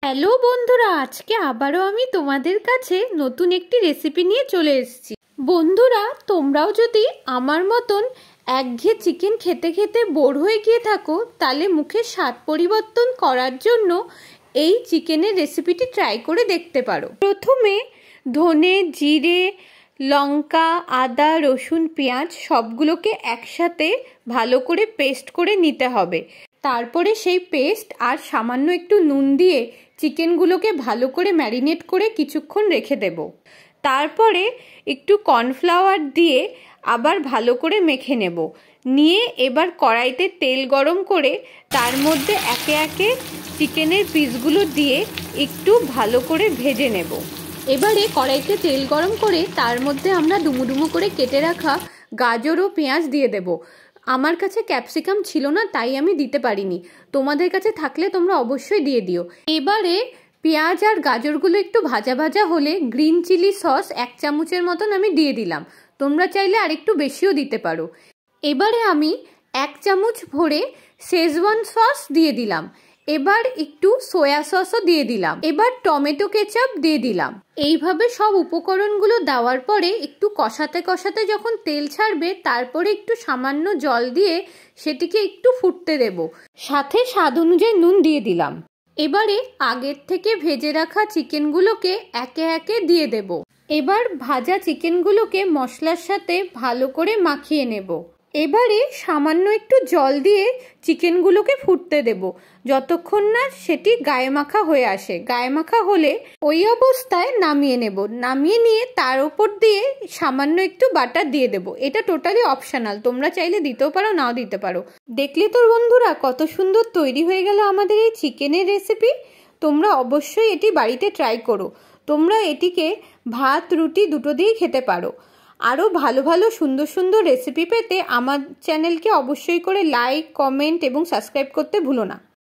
Hello বন্ধুরা, আজকে আবারও আমি তোমাদের কাছে নতুন একটি রেসিপি নিয়ে চলে এসেছি। বন্ধুরা, তোমরাও যদি আমার মতন একঘেয়ে চিকেন খেতে খেতে বোর হয়ে গিয়ে থাকো, তাহলে মুখের স্বাদ পরিবর্তন করার জন্য এই চিকেনের রেসিপিটি ট্রাই করে দেখতে পারো। প্রথমে ধনে, জিরে, লঙ্কা, আদা, রসুন, পেঁয়াজ সবগুলোকে একসাথে ভালো করে পেস্ট করে নিতে হবে। তারপরে সেই পেস্ট আর সামান্য একটু নুন দিয়ে চিকেনগুলোকে ভালো করে ম্যারিনেট করে কিছুক্ষণ রেখে দেব। তারপরে একটু কর্নফ্লাওয়ার দিয়ে আবার ভালো করে মেখে নেব। নিয়ে এবার কড়াইতে তেল গরম করে তার মধ্যে একে একে চিকেনের পিসগুলো দিয়ে একটু ভালো করে ভেজে নেব। এবারে কড়াইতে তেল গরম করে তার মধ্যে আমরা ডুমো ডুমো করে কেটে রাখা গাজর ও পেঁয়াজ দিয়ে দেব। আমার কাছে ক্যাপসিকাম ছিল না, তাই আমি দিতে পারিনি। তোমাদের কাছে থাকলে তোমরা অবশ্যই দিয়ে দিও। এবারে পেঁয়াজ আর গাজরগুলো একটু ভাজা ভাজা হলে গ্রিন চিলি সস 1 চামচের মতন আমি দিয়ে দিলাম। তোমরা চাইলে আরেকটু বেশিও দিতে পারো। এবারে আমি 1 চামচ ভরে শেজওয়ান সস দিয়ে দিলাম। এবার একটু সয়া সসও দিয়ে দিলাম। এবার টমেটো কেচাপ দিয়ে দিলাম। এইভাবে সব উপকরণগুলো দেওয়ার পরে একটু কষাতে কষাতে যখন তেল ছাড়বে, তারপরে একটু সামান্য জল দিয়ে সেটিকে একটু ফুটতে দেব। সাথে স্বাদ অনুযায়ী নুন দিয়ে দিলাম। এবারে আগের থেকে ভেজে রাখা চিকেনগুলোকে একে একে দিয়ে দেব। এবার ভাজা চিকেনগুলোকে মশলার সাথে ভালো করে মাখিয়ে নেব। এবারে সামান্য একটু জল দিয়ে চিকেনগুলোকে ফুটতে দেব, যতক্ষণ না সেটি গায়ে মাখা হয়ে আসে। গায়ে মাখা হলে ওই অবস্থায় নামিয়ে নেব। নামিয়ে নিয়ে তার উপর দিয়ে সামান্য একটু বাটার দিয়ে দেব। এটা টোটালি অপশনাল, তোমরা চাইলে দিতেও পারো, নাও দিতে পারো। দেখলে তো বন্ধুরা, কত সুন্দর তৈরি হয়ে গেল আমাদের এই চিকেনের রেসিপি। তোমরা অবশ্যই এটি বাড়িতে ট্রাই করো। তোমরা এটিকে ভাত, রুটি দুটো দিয়েই খেতে পারো। আরও ভালো ভালো সুন্দর সুন্দর রেসিপি পেতে আমার চ্যানেলকে অবশ্যই করে লাইক, কমেন্ট এবং সাবস্ক্রাইব করতে ভুলো না।